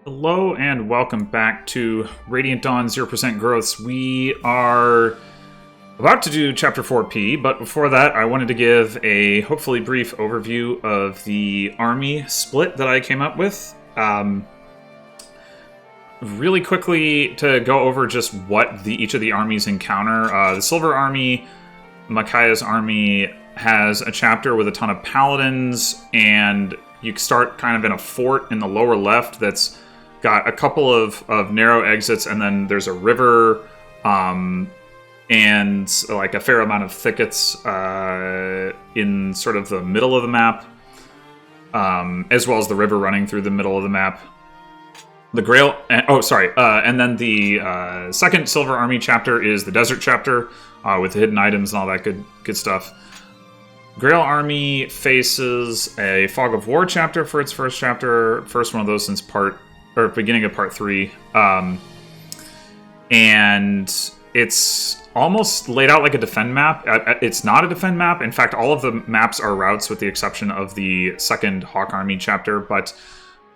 Hello and welcome back to Radiant Dawn 0% Growths. We are about to do Chapter 4P, but before that I wanted to give a hopefully brief overview of the army split that I came up with. Really quickly to go over just what each of the armies encounter. The Silver Army, Micaiah's army, has a chapter with a ton of paladins, and you start kind of in a fort in the lower left that's got a couple of narrow exits, and then there's a river and like a fair amount of thickets in sort of the middle of the map, as well as the river running through the middle of the map. The Grail... and then the second Silver Army chapter is the Desert chapter with the hidden items and all that good stuff. Grail Army faces a Fog of War chapter for its first chapter, first one of those since beginning of part 3, and it's almost laid out like a defend map. It's not a defend map. In fact, all of the maps are routes with the exception of the second Hawk Army chapter, but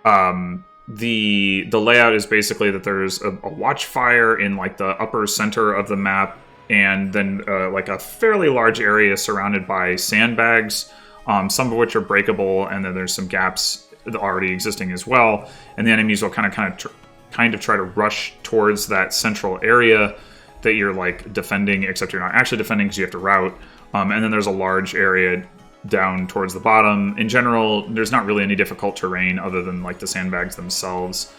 the layout is basically that there's a watchfire in like the upper center of the map, and then like a fairly large area surrounded by sandbags, some of which are breakable, and then there's some gaps already existing as well, and the enemies will kind of try to rush towards that central area that you're like defending, except you're not actually defending because you have to route. And then there's a large area down towards the bottom. In general, there's not really any difficult terrain other than like the sandbags themselves.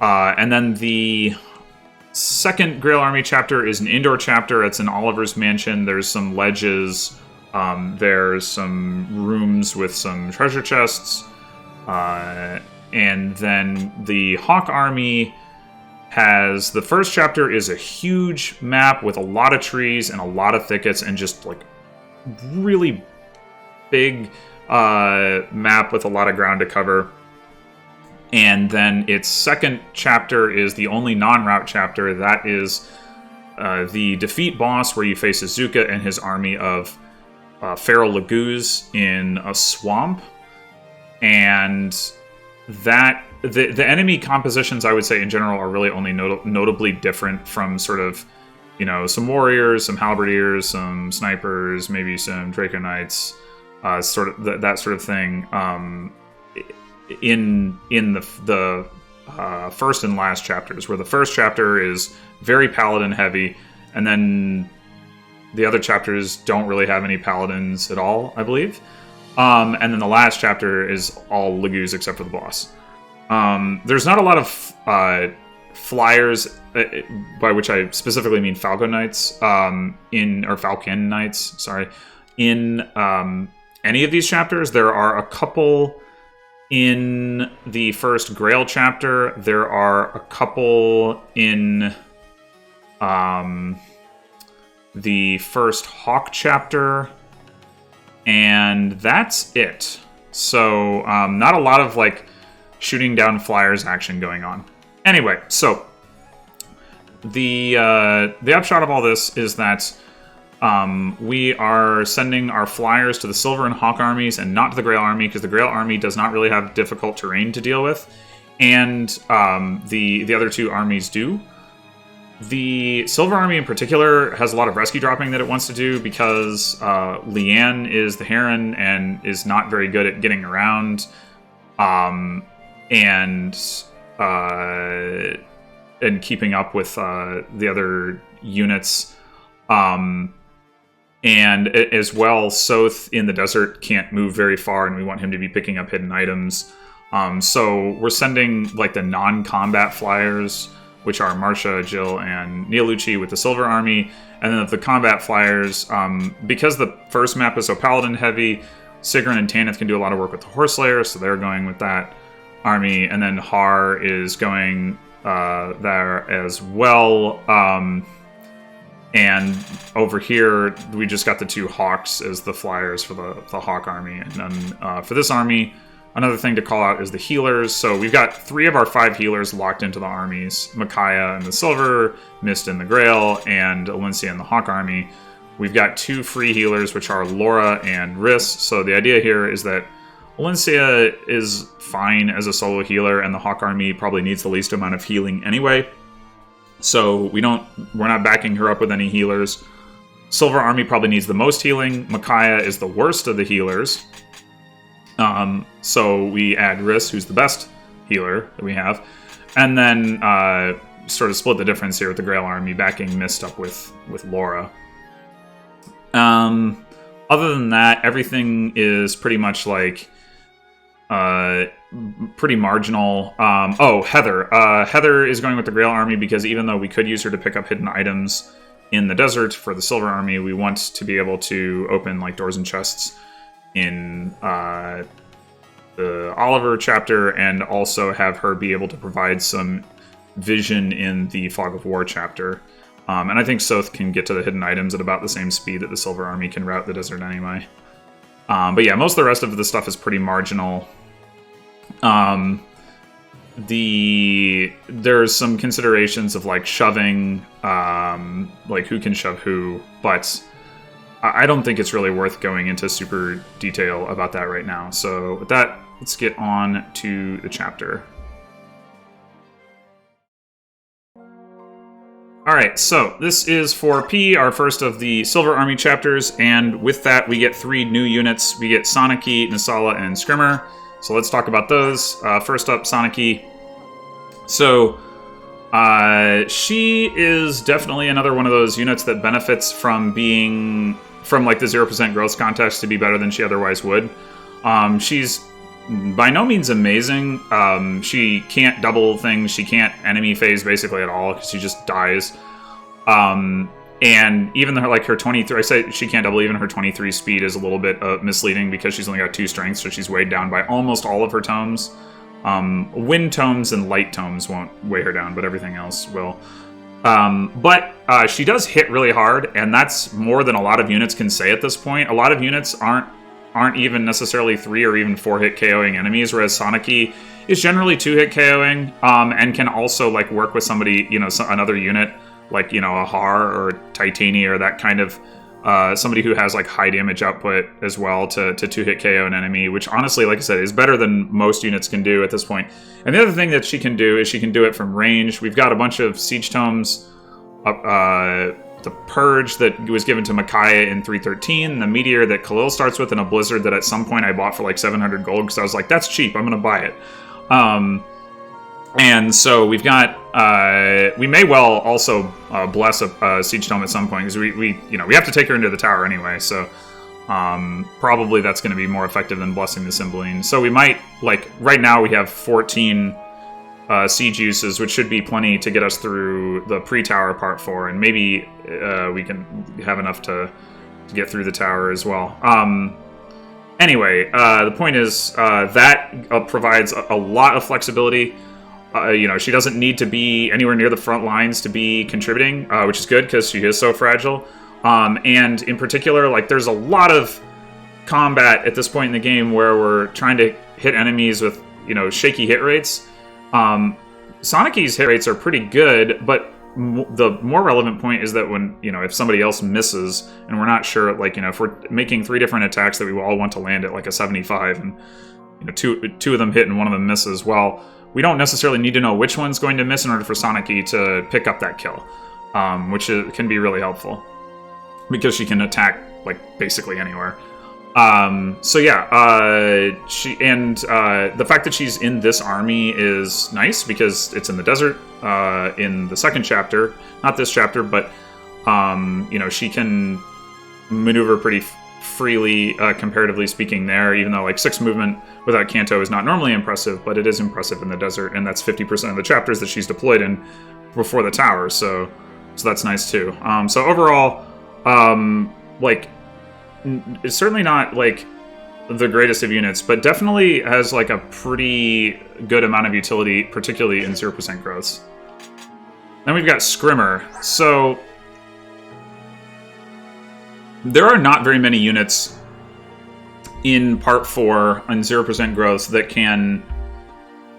And then the second Grail Army chapter is an indoor chapter. It's in Oliver's mansion. There's some ledges. There's some rooms with some treasure chests. And then the Hawk Army has... The first chapter is a huge map with a lot of trees and a lot of thickets and just like really big map with a lot of ground to cover. And then its second chapter is the only non-route chapter. That is the defeat boss, where you face Izuka and his army of feral lagoos in a swamp. And that the enemy compositions, I would say in general, are really only notably different from sort of, you know, some warriors, some halberdiers, some snipers, maybe some Draco Knights, sort of that sort of thing. In the first and last chapters, where the first chapter is very paladin heavy, and then the other chapters don't really have any paladins at all, I believe. And then the last chapter is all lagoos except for the boss. There's not a lot of flyers, by which I specifically mean Falcon Knights, or Falcon Knights, sorry. In any of these chapters, there are a couple in the first Grail chapter. There are a couple in the first Hawk chapter. And that's it. So, not a lot of, like, shooting down flyers action going on. Anyway, so, the upshot of all this is that we are sending our flyers to the Silver and Hawk armies and not to the Grail Army, because the Grail Army does not really have difficult terrain to deal with. And the other two armies do. The Silver Army in particular has a lot of rescue dropping that it wants to do, because Leanne is the Heron and is not very good at getting around, and keeping up with the other units. And as well, Soth in the desert can't move very far, and we want him to be picking up hidden items. So we're sending like the non-combat flyers, which are Marcia, Jill, and Neolucci with the Silver Army. And then the combat flyers, because the first map is so paladin heavy, Sigrun and Tanith can do a lot of work with the Horselayers, so they're going with that army. And then Har is going there as well. And over here, we just got the two Hawks as the flyers for the Hawk Army. And then for this army, another thing to call out is the healers. So we've got 3 of our 5 healers locked into the armies. Micaiah in the Silver, Mist in the Grail, and Alencia in the Hawk Army. We've got 2 free healers, which are Laura and Riss. So the idea here is that Valencia is fine as a solo healer, and the Hawk Army probably needs the least amount of healing anyway. So we're not backing her up with any healers. Silver Army probably needs the most healing. Micaiah is the worst of the healers. So we add Riss, who's the best healer that we have. And then sort of split the difference here with the Grail Army, backing Mist up with Laura. Other than that, everything is pretty much like pretty marginal. Heather. Heather is going with the Grail Army because even though we could use her to pick up hidden items in the desert for the Silver Army, we want to be able to open like doors and chests in the Oliver chapter, and also have her be able to provide some vision in the Fog of War chapter. And I think Soth can get to the hidden items at about the same speed that the Silver Army can route the desert anyway. But yeah, most of the rest of the stuff is pretty marginal. There's some considerations of like shoving, like who can shove who, but I don't think it's really worth going into super detail about that right now. So with that, let's get on to the chapter. Alright, so this is for P, our first of the Silver Army chapters, and with that we get 3 new units. We get Soniki, Nasala, and Scrimmer. So let's talk about those. First up, Soniki. So, she is definitely another one of those units that benefits from being, from like the 0% growth context to be better than she otherwise would. She's by no means amazing. She can't double things. She can't enemy phase basically at all because she just dies. And even though her 23, I say she can't double, even her 23 speed is a little bit misleading because she's only got 2 strength, so she's weighed down by almost all of her tomes. Wind tomes and light tomes won't weigh her down, but everything else will. But she does hit really hard, and that's more than a lot of units can say at this point. A lot of units aren't even necessarily 3 or even 4 hit KOing enemies, whereas Soniki is generally 2 hit KOing, and can also like work with somebody, another unit, like, a Har or Titani or that kind of, somebody who has like high damage output as well to 2 hit KO an enemy, which honestly, like I said, is better than most units can do at this point. And the other thing that she can do is she can do it from range. We've got a bunch of siege tomes, the Purge that was given to Micaiah in 313, the Meteor that Khalil starts with, and a Blizzard that at some point I bought for like 700 gold because I was like, that's cheap, I'm gonna buy it. And so we've got, we may well also bless a siege tome at some point because we have to take her into the tower anyway. So probably that's going to be more effective than blessing the Cymbeline. So we might, like right now we have 14 siege uses, which should be plenty to get us through the pre-tower part 4, and maybe we can have enough to get through the tower as well. Anyway, the point is that provides a lot of flexibility. She doesn't need to be anywhere near the front lines to be contributing, which is good because she is so fragile. And in particular, like there's a lot of combat at this point in the game where we're trying to hit enemies with, shaky hit rates. Soniki's hit rates are pretty good, but the more relevant point is that when, if somebody else misses and we're not sure, like, if we're making 3 different attacks that we all want to land at like a 75 and, two of them hit and one of them misses, well, we don't necessarily need to know which one's going to miss in order for Soniki to pick up that kill, which can be really helpful because she can attack like basically anywhere. So yeah, the fact that she's in this army is nice because it's in the desert in the second chapter, not this chapter, but she can maneuver pretty freely, comparatively speaking there, even though like 6 movement without Kanto is not normally impressive, but it is impressive in the desert, and that's 50% of the chapters that she's deployed in before the tower, so that's nice too. So overall, it's certainly not like the greatest of units, but definitely has like a pretty good amount of utility, particularly in 0% growths. Then we've got Scrimmer. So there are not very many units in Part 4 on 0% growth that can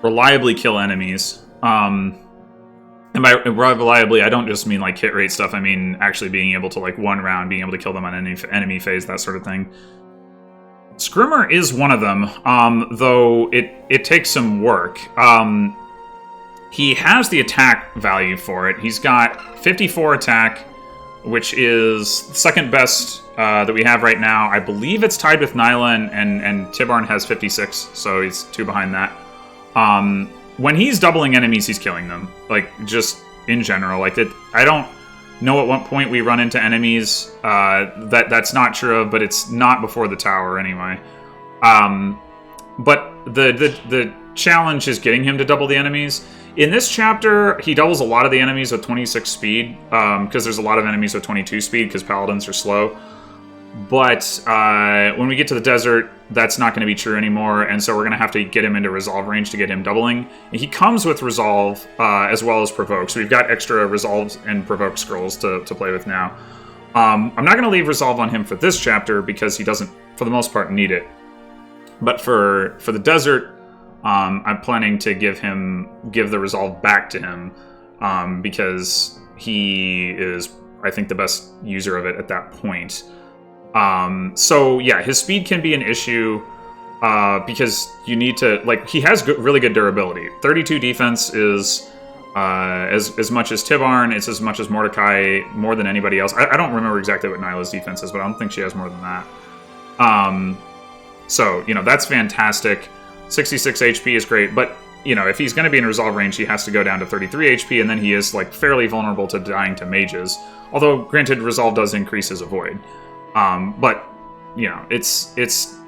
reliably kill enemies. And by reliably, I don't just mean like hit rate stuff. I mean actually being able to like one round, being able to kill them on enemy phase, that sort of thing. Scrimmer is one of them, though it takes some work. He has the attack value for it. He's got 54 attack, which is second best that we have right now. I believe it's tied with Nyla, and Tibarn has 56, so he's 2 behind that. When he's doubling enemies, he's killing them. Like, just in general. Like, I don't know at what point we run into enemies that's not true of, but it's not before the tower anyway. But the challenge is getting him to double the enemies. In this chapter, he doubles a lot of the enemies with 26 speed, because there's a lot of enemies with 22 speed, because paladins are slow. But when we get to the desert, that's not going to be true anymore, and so we're going to have to get him into resolve range to get him doubling. And he comes with resolve as well as provoke, so we've got extra resolve and provoke scrolls to play with now. I'm not going to leave resolve on him for this chapter, because he doesn't, for the most part, need it. But for the desert, I'm planning to give the resolve back to him, because he is, I think, the best user of it at that point. So yeah, his speed can be an issue, because you need to, like, he has really good durability. 32 defense is as much as Tibarn. It's as much as Mordecai, more than anybody else. I don't remember exactly what Nyla's defense is, but I don't think she has more than that. So, that's fantastic. 66 HP is great, but, if he's going to be in resolve range, he has to go down to 33 HP, and then he is, like, fairly vulnerable to dying to mages. Although, granted, resolve does increase his avoid. But, it's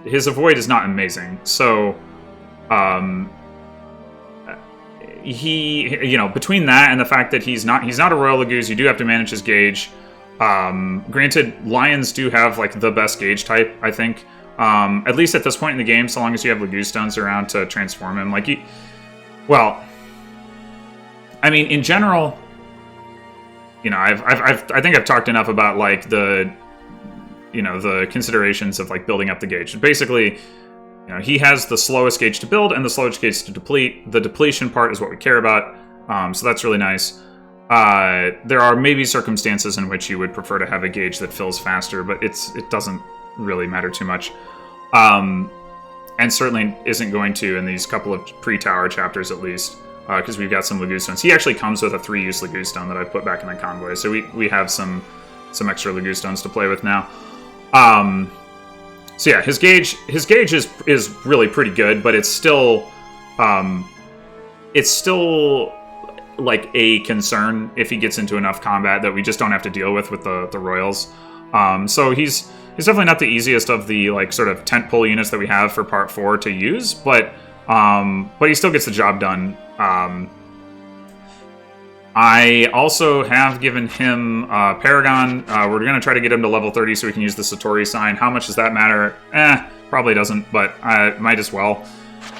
his avoid is not amazing. So, between that and the fact that he's not a Royal Laguz, you do have to manage his gauge. Granted, Lions do have, like, the best gauge type, I think. At least at this point in the game, so long as you have Laguz stones around to transform him. Like, in general, I think I've talked enough about, like, the considerations of, like, building up the gauge. Basically, he has the slowest gauge to build and the slowest gauge to deplete. The depletion part is what we care about, so that's really nice. There are maybe circumstances in which you would prefer to have a gauge that fills faster, but it doesn't really matter too much. And certainly isn't going to in these couple of pre-tower chapters, at least, because we've got some Laguz stones. He actually comes with a 3-use Laguz stone that I put back in the convoy, so we have some extra Laguz stones to play with now. So yeah, his gauge is really pretty good, but it's still like a concern if he gets into enough combat that we just don't have to deal with the Royals. So he's definitely not the easiest of the, like, sort of tentpole units that we have for Part 4 to use, but he still gets the job done. I also have given him Paragon. We're going to try to get him to level 30 so we can use the Satori sign. How much does that matter? Probably doesn't, but might as well.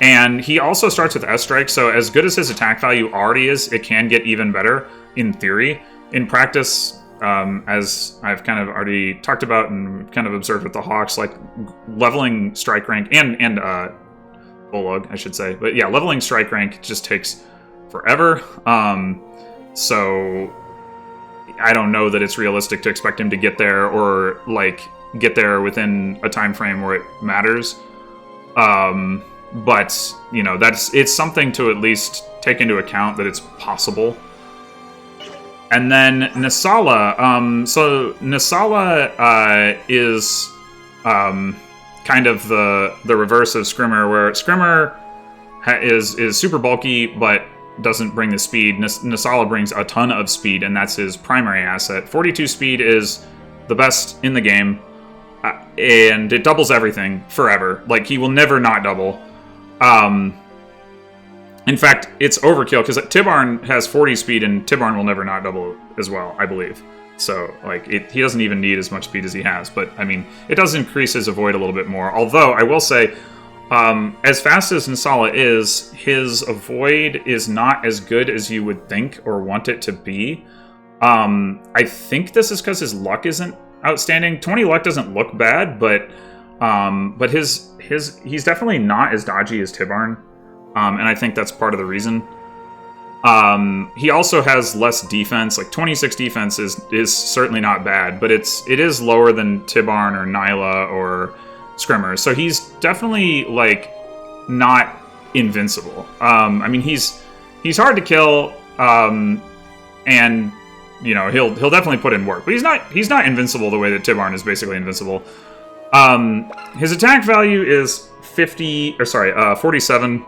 And he also starts with S-Strike, so as good as his attack value already is, it can get even better, in theory. In practice, as I've kind of already talked about and kind of observed with the Hawks, like, leveling strike rank, and Bolog, I should say. But yeah, leveling strike rank just takes forever. So I don't know that it's realistic to expect him to get there, or, like, get there within a time frame where it matters. But, it's something to at least take into account that it's possible. And then Nisala. So Nisala is kind of the reverse of Scrimmer, where Scrimmer is super bulky, but doesn't bring the speed. Nisala brings a ton of speed, and that's his primary asset. 42 speed is the best in the game, and it doubles everything forever. Like, he will never not double. In fact, it's overkill, because Tibarn has 40 speed, and Tibarn will never not double as well, I believe. So, like, he doesn't even need as much speed as he has, but, it does increase his avoid a little bit more. Although, I will say, as fast as Nisala is, his avoid is not as good as you would think or want it to be. I think this is because his luck isn't outstanding. 20 luck doesn't look bad, but he's definitely not as dodgy as Tibarn, and I think that's part of the reason. He also has less defense. Like, 26 defense is certainly not bad, but it is lower than Tibarn or Nyla or Scrimmer. So he's definitely, like, not invincible. I mean, he's hard to kill, and, you know, he'll definitely put in work. But he's not invincible the way that Tibarn is basically invincible. His attack value is 47.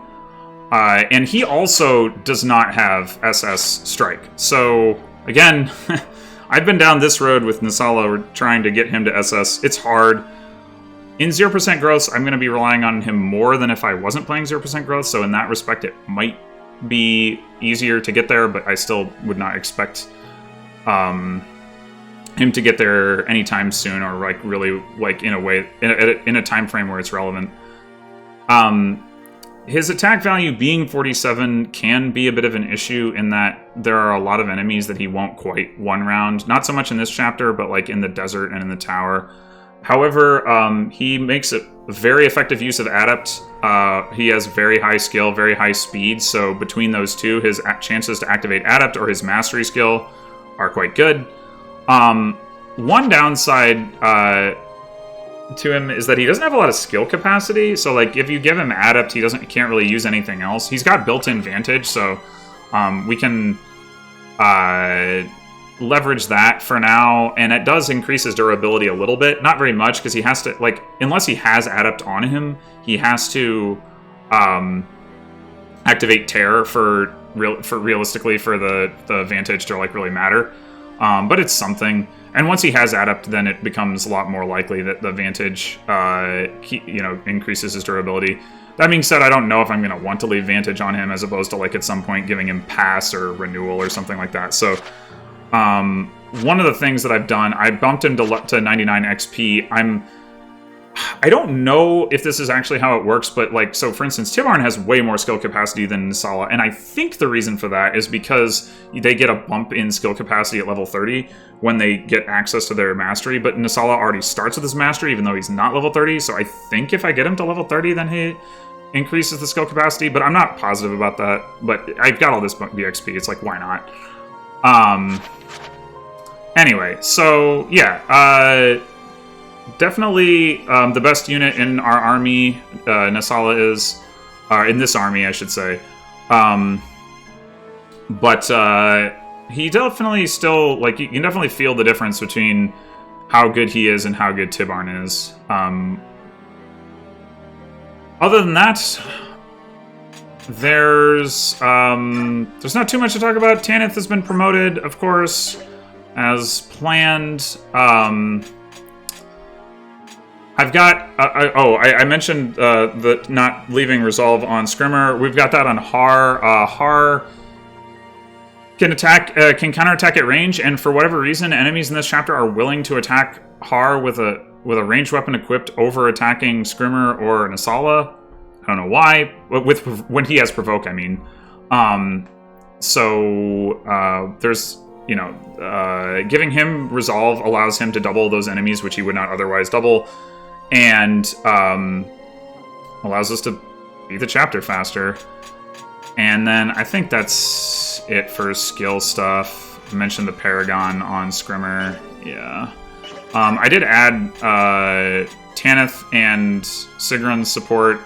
And he also does not have SS Strike. So, again, I've been down this road with Nasala trying to get him to SS. It's hard. In 0% growth, I'm going to be relying on him more than if I wasn't playing 0% growth, so in that respect, it might be easier to get there, but I still would not expect him to get there anytime soon, or, like, really, like, in a way, in a time frame where it's relevant. His attack value being 47 can be a bit of an issue in that there are a lot of enemies that he won't quite one round. Not so much in this chapter, but like in the desert and in the tower. However, he makes a very effective use of Adept. He has very high skill, very high speed, so between those two, his chances to activate Adept or his Mastery skill are quite good. One downside to him is that he doesn't have a lot of skill capacity, so like if you give him Adept, he can't really use anything else. He's got built-in Vantage, so we can leverage that for now, and it does increase his durability a little bit. Not very much, because he has to, like, unless he has Adept on him, he has to activate Tear for realistically for the Vantage to, like, really matter. But it's something. And once he has Adept, then it becomes a lot more likely that the Vantage, increases his durability. That being said, I don't know if I'm going to want to leave Vantage on him as opposed to, like, at some point giving him Pass or Renewal or something like that. So, one of the things that I've done, I bumped him to 99 XP. I don't know if this is actually how it works, but, like, so for instance, Tibarn has way more skill capacity than Nasala, and I think the reason for that is because they get a bump in skill capacity at level 30 when they get access to their mastery, but Nasala already starts with his mastery, even though he's not level 30, so I think if I get him to level 30, then he increases the skill capacity, but I'm not positive about that. But I've got all this BXP, it's like, why not? Anyway, so, yeah, definitely the best unit in our army, Nasala is, in this army, I should say. But he definitely still, like, you can definitely feel the difference between how good he is and how good Tibarn is. Other than that, there's not too much to talk about. Tanith has been promoted, of course, as planned. I've got, I mentioned the not leaving Resolve on Scrimmer. We've got that on Har. Har can counterattack at range, and for whatever reason, enemies in this chapter are willing to attack Har with a ranged weapon equipped over attacking Scrimmer or Nasala. I don't know why. When he has Provoke, I mean. There's, giving him Resolve allows him to double those enemies, which he would not otherwise double. And allows us to beat the chapter faster. And then I think that's it for skill stuff. I mentioned the Paragon on Scrimmer. Yeah. I did add Tanith and Sigrun's support,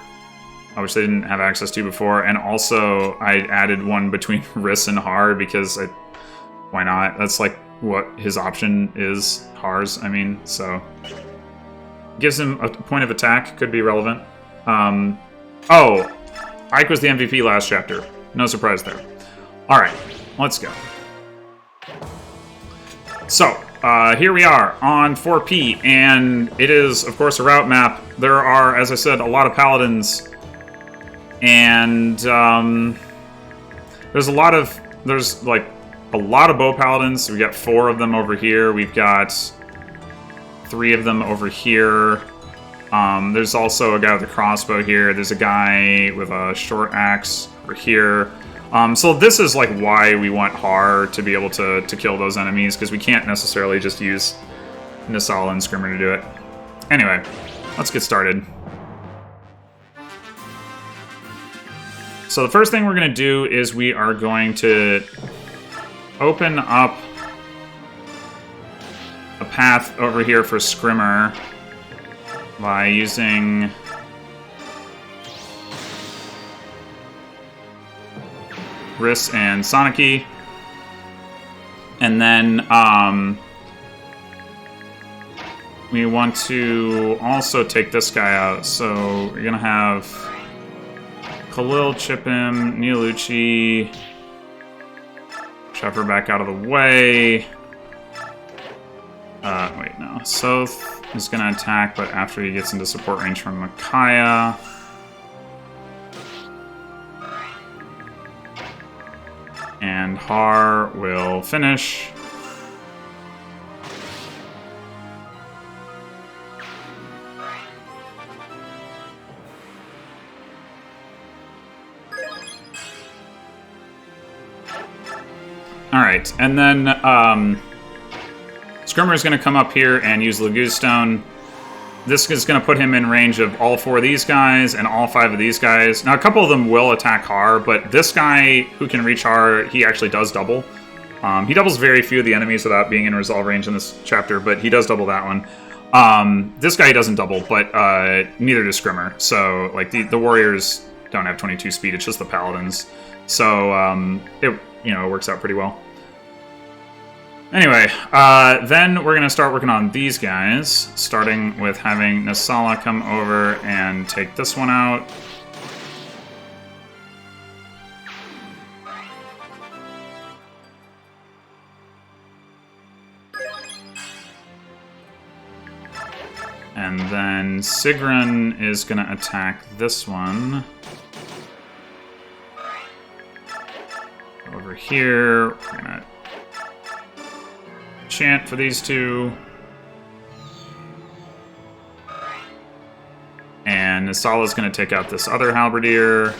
which they didn't have access to before. And also I added one between Riss and Har because why not? That's like what his option is. Har's, I mean, so... Gives him a point of attack, could be relevant. Ike was the MVP last chapter. No surprise there. Alright, let's go. So, here we are on 4P, and it is, of course, a route map. There are, as I said, a lot of paladins, and there's a lot of bow paladins. We got 4 of them over here. We've got 3 of them over here. There's also a guy with a crossbow here. There's a guy with a short axe over here. So this is like why we want Har to be able to kill those enemies, because we can't necessarily just use Nasala and Scrimmer to do it. Anyway, let's get started. So the first thing we're going to do is we are going to open up a path over here for Scrimmer. by using Riss and Sonic. And then we want to also take this guy out. So we're going to have Khalil chip him, Neolucci, shove her back out of the way. Wait, no. Soth is going to attack, but after he gets into support range from Micaiah. And Har will finish. Alright, and then Scrimmer is going to come up here and use Laguz Stone. This is going to put him in range of all 4 of these guys and all 5 of these guys. Now, a couple of them will attack Har, but this guy who can reach Har, he actually does double. He doubles very few of the enemies without being in resolve range in this chapter, but he does double that one. This guy doesn't double, but neither does Scrimmer. So, like, the warriors don't have 22 speed, it's just the paladins. So, it works out pretty well. Anyway, then we're going to start working on these guys, starting with having Nasala come over and take this one out. And then Sigrun is going to attack this one. Over here, we're going to chant for these two. And Nasala's going to take out this other halberdier.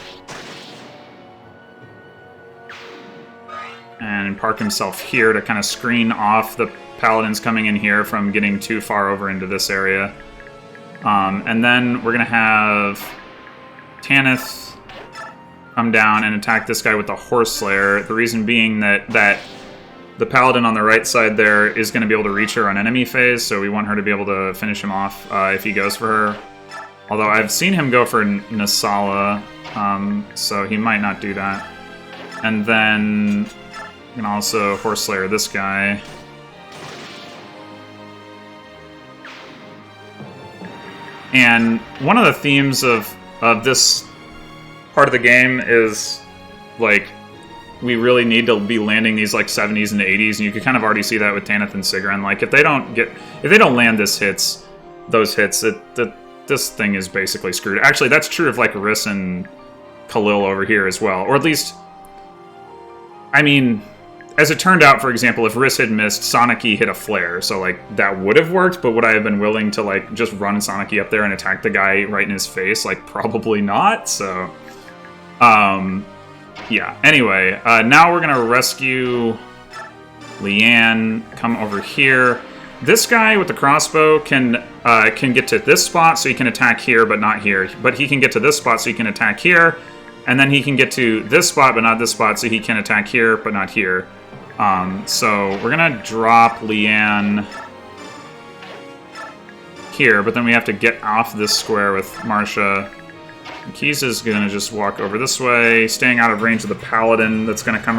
And park himself here to kind of screen off the paladins coming in here from getting too far over into this area. And then we're going to have Tanith come down and attack this guy with the Horse Slayer. The reason being that the paladin on the right side there is going to be able to reach her on enemy phase, so we want her to be able to finish him off if he goes for her. Although I've seen him go for Nasala, so he might not do that. And then you can also Horse Slayer this guy. And one of the themes of this part of the game is, like, we really need to be landing these, like, 70s and 80s, and you can kind of already see that with Tanith and Sigrun. Like, if they don't land those hits, this thing is basically screwed. Actually, that's true of, like, Riss and Khalil over here as well. Or at least, I mean, as it turned out, for example, if Riss had missed, Sonic hit a flare, so, like, that would have worked, but would I have been willing to, like, just run Sonic up there and attack the guy right in his face? Like, probably not, so... yeah, anyway, now we're gonna rescue Leanne, come over here. This guy with the crossbow can get to this spot, so he can attack here, but not here. But he can get to this spot, so he can attack here. And then he can get to this spot, but not this spot, so he can attack here, but not here. So we're gonna drop Leanne here, but then we have to get off this square with Marcia. Keys is going to just walk over this way, staying out of range of the paladin that's going to come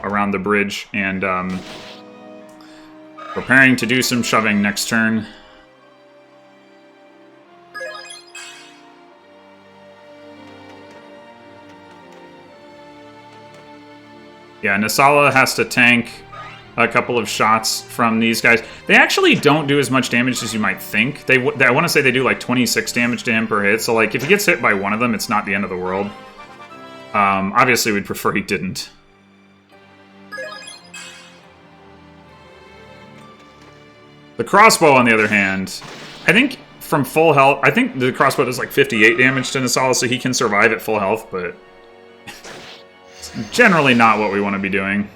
around the bridge, and preparing to do some shoving next turn. Yeah, Nasala has to tank a couple of shots from these guys. They actually don't do as much damage as you might think. I want to say they do like 26 damage to him per hit, so like if he gets hit by one of them, it's not the end of the world. Obviously, we'd prefer he didn't. The crossbow, on the other hand, I think from full health, I think the crossbow does like 58 damage to Nasala, so he can survive at full health, but it's generally not what we want to be doing.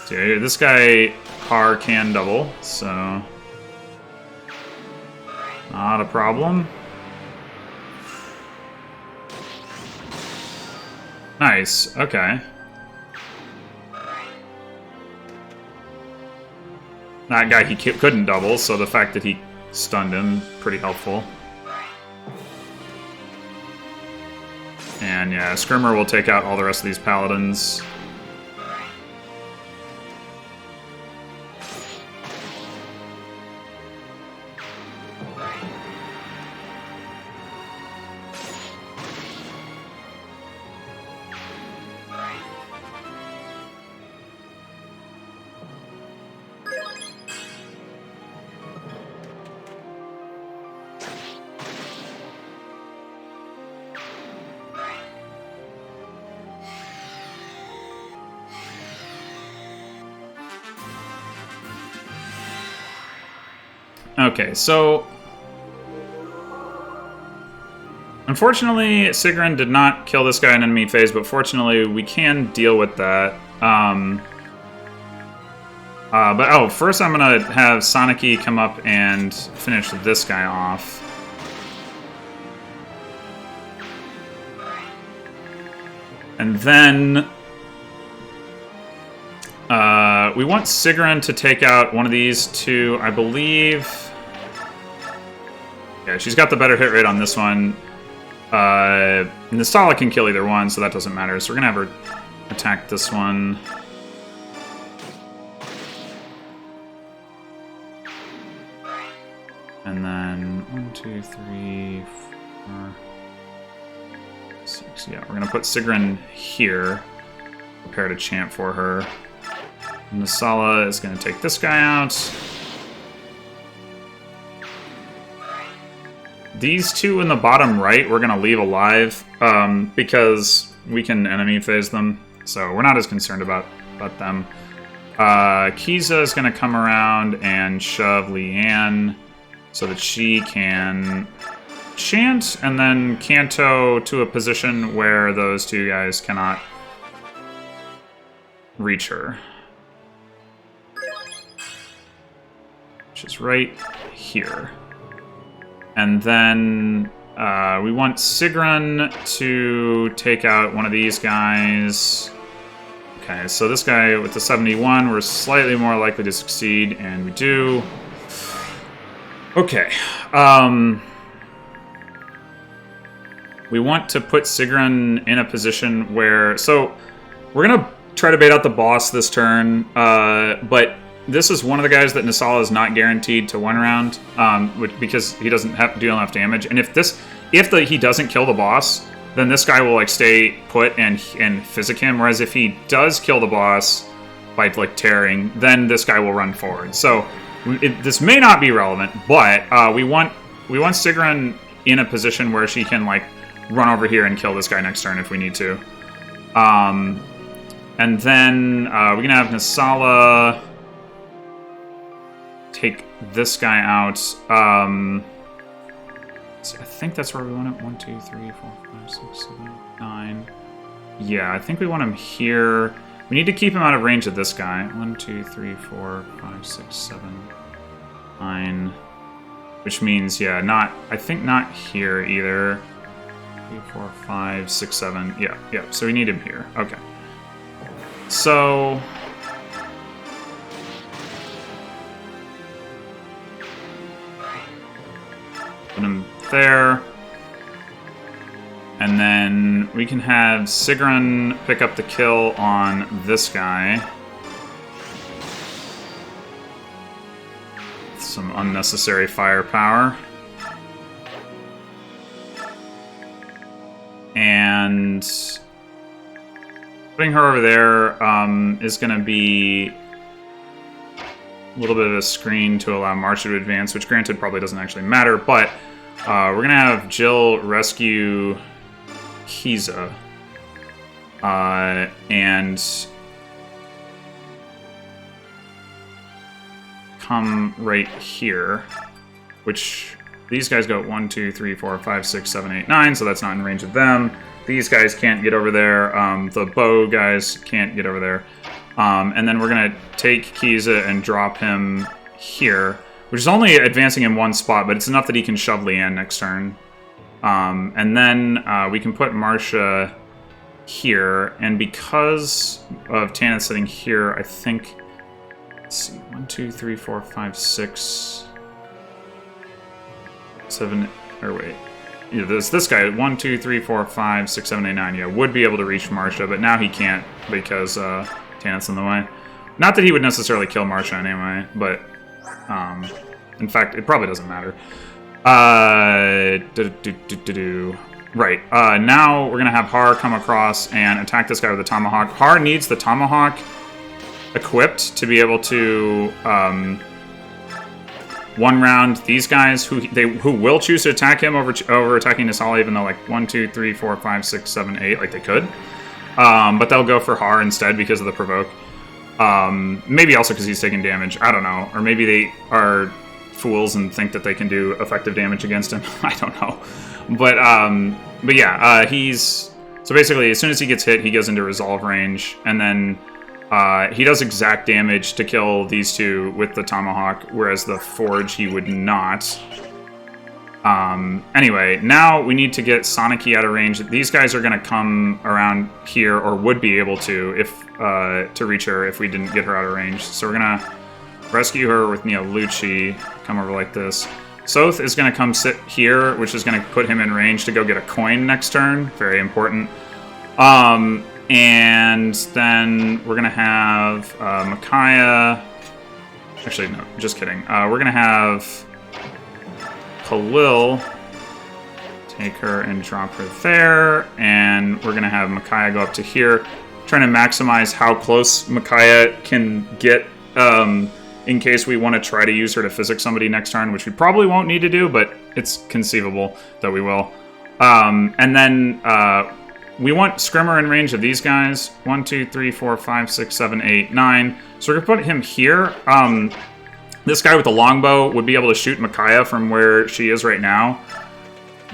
So this guy, Har, can double, so not a problem. Nice, okay. That guy he couldn't double, so the fact that he stunned him, pretty helpful. And yeah, Scrimmer will take out all the rest of these paladins. Okay, so unfortunately, Sigrun did not kill this guy in enemy phase, but fortunately, we can deal with that. But first I'm gonna have Soniki come up and finish this guy off. And then we want Sigrun to take out one of these two, I believe. Yeah, she's got the better hit rate on this one. Nistala can kill either one, so that doesn't matter. So we're gonna have her attack this one. And then 1, 2, 3, 4, 6. Yeah, we're gonna put Sigrun here. Prepare to chant for her. Nisala is gonna take this guy out. These two in the bottom right, we're gonna leave alive because we can enemy phase them, so we're not as concerned about them. Kiza is gonna come around and shove Leanne so that she can chant, and then Kanto to a position where those two guys cannot reach her. Which is right here. And then we want Sigrun to take out one of these guys. Okay, so this guy with the 71, we're slightly more likely to succeed, and we do. Okay. We want to put Sigrun in a position where... So, we're going to try to bait out the boss this turn, but this is one of the guys that Nisala is not guaranteed to one round, because he doesn't deal enough damage. And if he doesn't kill the boss, then this guy will like stay put and physic him. Whereas if he does kill the boss by like tearing, then this guy will run forward. So this may not be relevant, but we want Sigrun in a position where she can like run over here and kill this guy next turn if we need to. And then we're gonna have Nisala take this guy out. So I think that's where we want it. 1, 2, 3, 4, 5, 6, 7, 8, 9. Yeah, I think we want him here. We need to keep him out of range of this guy. 1, 2, 3, 4, 5, 6, 7, 9. Which means, yeah, I think not here either. 3, 4, 5, 6, 7. Yeah. So we need him here. Okay. So... put him there. And then we can have Sigrun pick up the kill on this guy. Some unnecessary firepower. And putting her over there is going to be a little bit of a screen to allow Marsha to advance, which granted probably doesn't actually matter, but we're going to have Jill rescue Kiza. And come right here, which these guys go 1, 2, 3, 4, 5, 6, 7, 8, 9, so that's not in range of them. These guys can't get over there. The bow guys can't get over there. And then we're going to take Kiza and drop him here, which is only advancing in one spot, but it's enough that he can shove Leanne next turn. And then we can put Marsha here, and because of Tanith sitting here, I think... Let's see, 1, 2, 3, 4, 5, 6, 7... Or wait... Yeah, this guy, 1, 2, 3, 4, 5, 6, 7, 8, 9, yeah, would be able to reach Marcia, but now he can't because Tanith's in the way. Not that he would necessarily kill Marcia anyway, but in fact, it probably doesn't matter. Right, now we're gonna have Har come across and attack this guy with the Tomahawk. Har needs the Tomahawk equipped to be able to one round these guys who will choose to attack him over attacking Nasala, even though like 1, 2, 3, 4, 5, 6, 7, 8, like they could. But they'll go for Har instead because of the provoke. Maybe also because he's taking damage. I don't know. Or maybe they are fools and think that they can do effective damage against him. I don't know. But yeah, he's... So basically, as soon as he gets hit, he goes into resolve range, and then he does exact damage to kill these two with the Tomahawk, whereas the Forge he would not. Anyway, now we need to get Soniki out of range. These guys are going to come around here, or would be able to, if to reach her if we didn't get her out of range. So we're going to rescue her with Neolucci, come over like this. Soth is going to come sit here, which is going to put him in range to go get a coin next turn. Very important. And then we're going to have Micaiah... Actually, no, just kidding. We're going to have Khalil take her and drop her there. And we're going to have Micaiah go up to here, trying to maximize how close Micaiah can get in case we want to try to use her to physics somebody next turn, which we probably won't need to do, but it's conceivable that we will. And then we want Scrimmer in range of these guys. 1, 2, 3, 4, 5, 6, 7, 8, 9. So we're going to put him here. This guy with the longbow would be able to shoot Micaiah from where she is right now,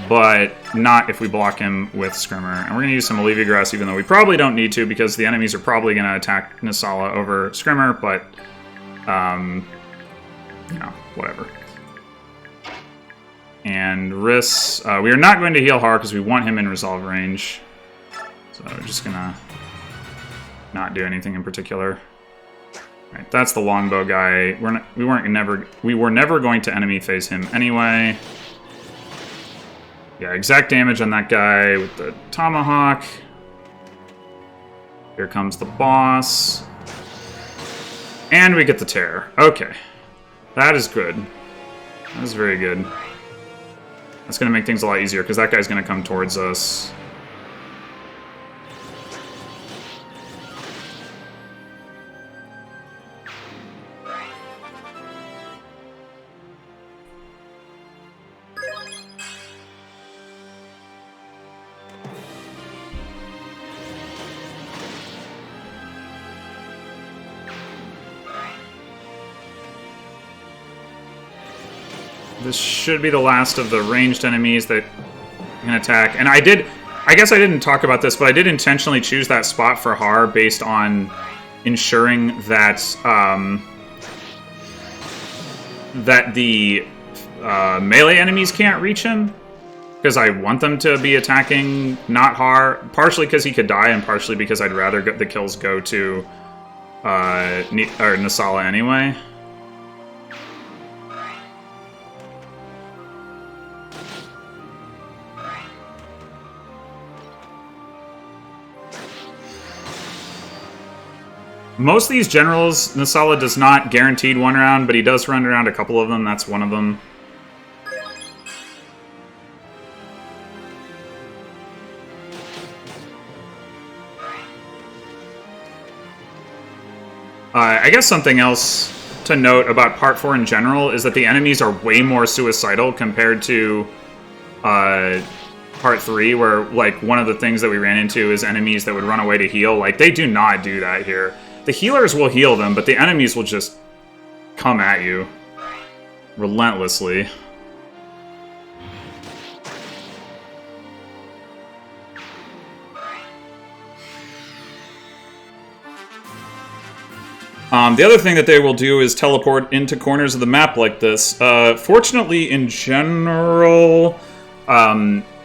but not if we block him with Scrimmer. And we're going to use some Olivia Grass, even though we probably don't need to, because the enemies are probably going to attack Nasala over Scrimmer, but... you know, whatever. And Riss, we are not going to heal Har because we want him in resolve range. So we're just gonna not do anything in particular. Right, that's the longbow guy. We were never going to enemy phase him anyway. Yeah, exact damage on that guy with the Tomahawk. Here comes the boss. And we get the tear. Okay. That is good. That is very good. That's going to make things a lot easier, because that guy's going to come towards us. This should be the last of the ranged enemies that can attack. And I guess I didn't talk about this, but I did intentionally choose that spot for Har based on ensuring that that the melee enemies can't reach him. Because I want them to be attacking not Har, partially because he could die, and partially because I'd rather the kills go to Nasala anyway. Most of these generals, Nasala does not guaranteed one round, but he does run around a couple of them. That's one of them. I guess something else to note about Part 4 in general is that the enemies are way more suicidal compared to Part 3, where, like, one of the things that we ran into is enemies that would run away to heal. Like, they do not do that here. The healers will heal them, but the enemies will just come at you relentlessly. The other thing that they will do is teleport into corners of the map like this. Fortunately, in general,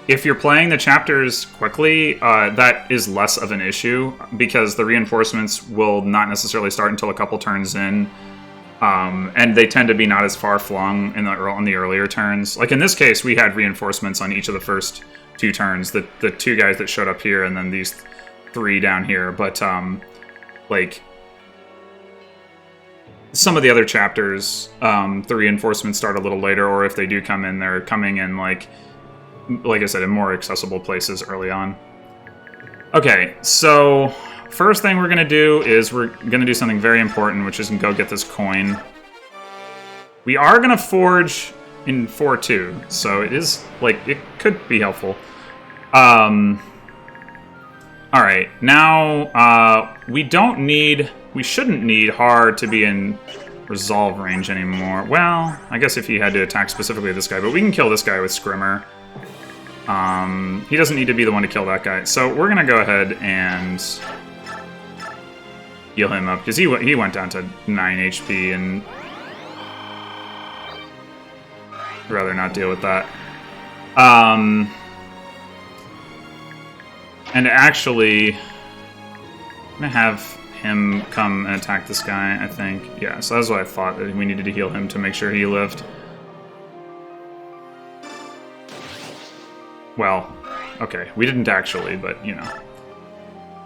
if you're playing the chapters quickly, that is less of an issue because the reinforcements will not necessarily start until a couple turns in, and they tend to be not as far flung on the earlier turns. Like in this case, we had reinforcements on each of the first 2 turns. The 2 guys that showed up here, and then these 3 down here. But like some of the other chapters, the reinforcements start a little later, or if they do come in, they're coming in like I said, in more accessible places early on. Okay, so first thing we're going to do is we're going to do something very important, which is go get this coin. We are going to forge in 4-2, so it is, like, it could be helpful. Alright, now, we shouldn't need Har to be in resolve range anymore. Well, I guess if he had to attack specifically this guy, but we can kill this guy with Scrimmer. He doesn't need to be the one to kill that guy. So we're going to go ahead and heal him up, because he went down to 9 HP, and I'd rather not deal with that. And actually, I'm going to have him come and attack this guy, I think. Yeah, so that's what I thought, that we needed to heal him to make sure he lived. Well, okay, we didn't actually, but, you know.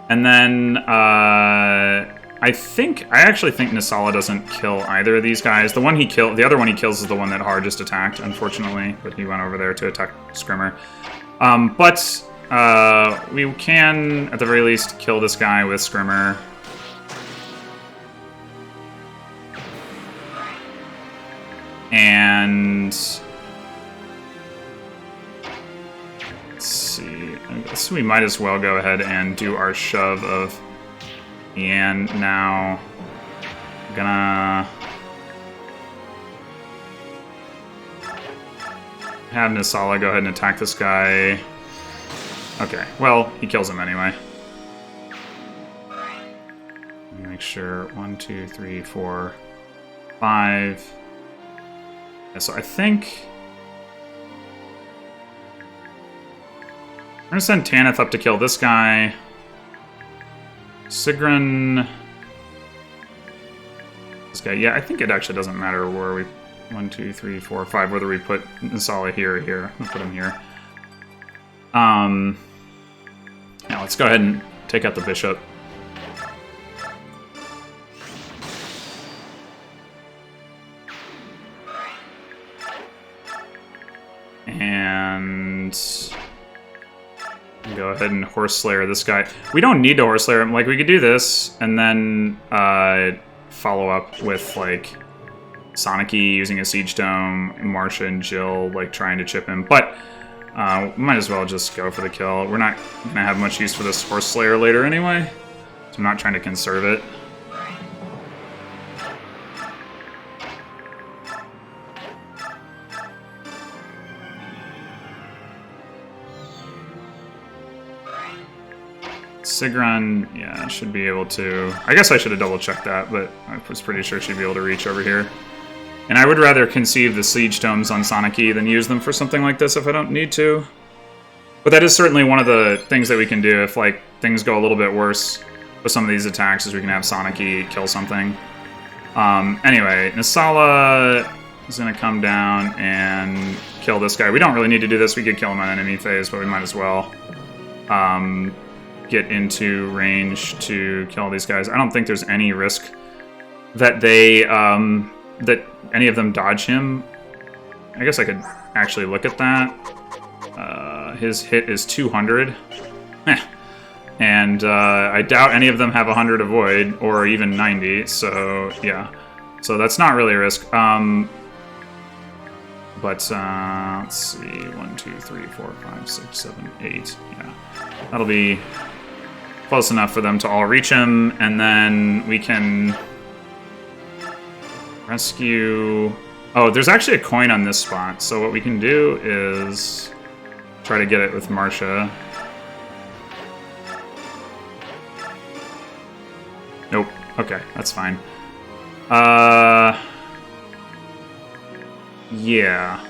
And then, I actually think Nisala doesn't kill either of these guys. The other one he kills is the one that Har just attacked, unfortunately, but he went over there to attack Scrimmer. But we can, at the very least, kill this guy with Scrimmer. And let's see. I guess we might as well go ahead and do our shove of Ian now. I'm gonna have Nisala go ahead and attack this guy. Okay, well, he kills him anyway. Make sure 1, 2, 3, 4, 5. Yeah, so I think I'm gonna send Tanith up to kill this guy. Sigrun. This guy. Yeah, I think it actually doesn't matter where we 1, 2, 3, 4, 5, whether we put Nisala here or here. We'll put him here. Now let's go ahead and take out the bishop. And go ahead and Horse Slayer this guy. We don't need to Horse Slayer him. Like, we could do this and then follow up with, like, Sonicy using a Siege Dome, Marcia and Jill, like, trying to chip him. But we might as well just go for the kill. We're not going to have much use for this Horse Slayer later anyway, so I'm not trying to conserve it. Sigrun, yeah, should be able to... I guess I should have double-checked that, but I was pretty sure she'd be able to reach over here. And I would rather conceive the Siege Domes on Sonicy than use them for something like this if I don't need to. But that is certainly one of the things that we can do if, like, things go a little bit worse with some of these attacks, is we can have Sonicy kill something. Anyway, Nisala is going to come down and kill this guy. We don't really need to do this. We could kill him on enemy phase, but we might as well get into range to kill these guys. I don't think there's any risk that they that any of them dodge him. I guess I could actually look at that. His hit is 200. And I doubt any of them have 100 avoid, or even 90, so yeah. So that's not really a risk. But let's see, 1, 2, 3, 4, 5, 6, 7, 8. Yeah, that'll be close enough for them to all reach him, and then we can rescue... Oh, there's actually a coin on this spot, so what we can do is try to get it with Marcia. Nope. Okay, that's fine. Yeah.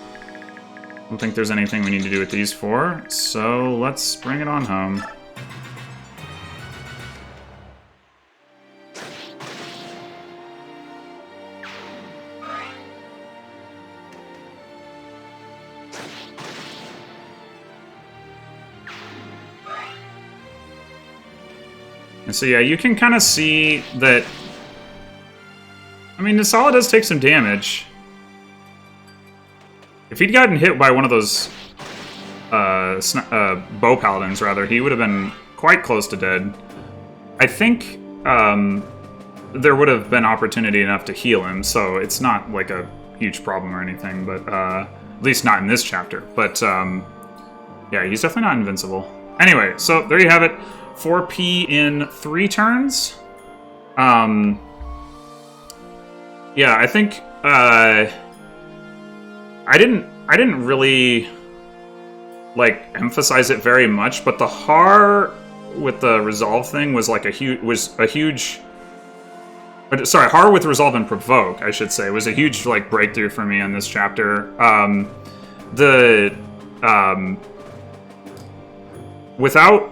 I don't think there's anything we need to do with these 4, so let's bring it on home. And so yeah, you can kind of see that... I mean, Nasala does take some damage. If he'd gotten hit by one of those bow paladins, rather, he would have been quite close to dead. I think there would have been opportunity enough to heal him, so it's not like a huge problem or anything, but at least not in this chapter. But yeah, he's definitely not invincible. Anyway, so there you have it. 4P in 3 turns. Yeah, I think I didn't really like emphasize it very much, but the Har with the resolve thing was like a huge. Sorry, Har with resolve and provoke, I should say, was a huge like breakthrough for me on this chapter. Without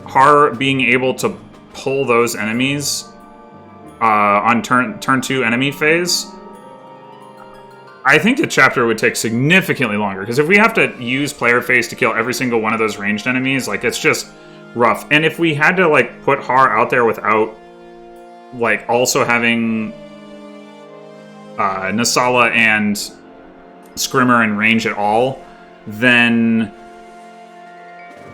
Har being able to pull those enemies on turn 2 enemy phase, I think the chapter would take significantly longer, because if we have to use player phase to kill every single one of those ranged enemies, like, it's just rough. And if we had to like put Har out there without like also having Nasala and Scrimmer in range at all, then,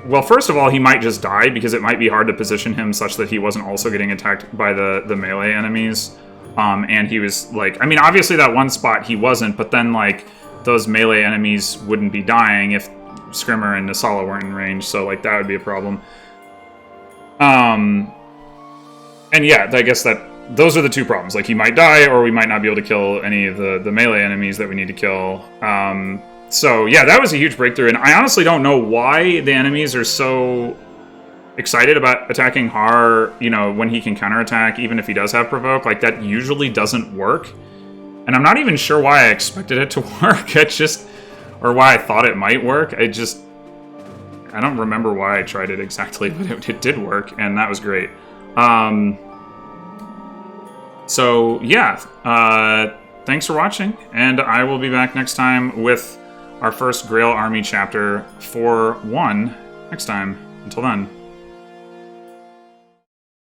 well, first of all, he might just die, because it might be hard to position him such that he wasn't also getting attacked by the melee enemies. And he was, like... I mean, obviously that one spot he wasn't, but then, like, those melee enemies wouldn't be dying if Scrimmer and Nasala weren't in range, so, like, that would be a problem. And yeah, I guess that... Those are the 2 problems. Like, he might die, or we might not be able to kill any of the melee enemies that we need to kill. So, yeah, that was a huge breakthrough, and I honestly don't know why the enemies are so excited about attacking Har, you know, when he can counterattack, even if he does have provoke. Like, that usually doesn't work. And I'm not even sure why I expected it to work. Or why I thought it might work. I don't remember why I tried it exactly, but it did work, and that was great. So, yeah, thanks for watching, and I will be back next time with our first Grail Army chapter 4-1 next time. Until then.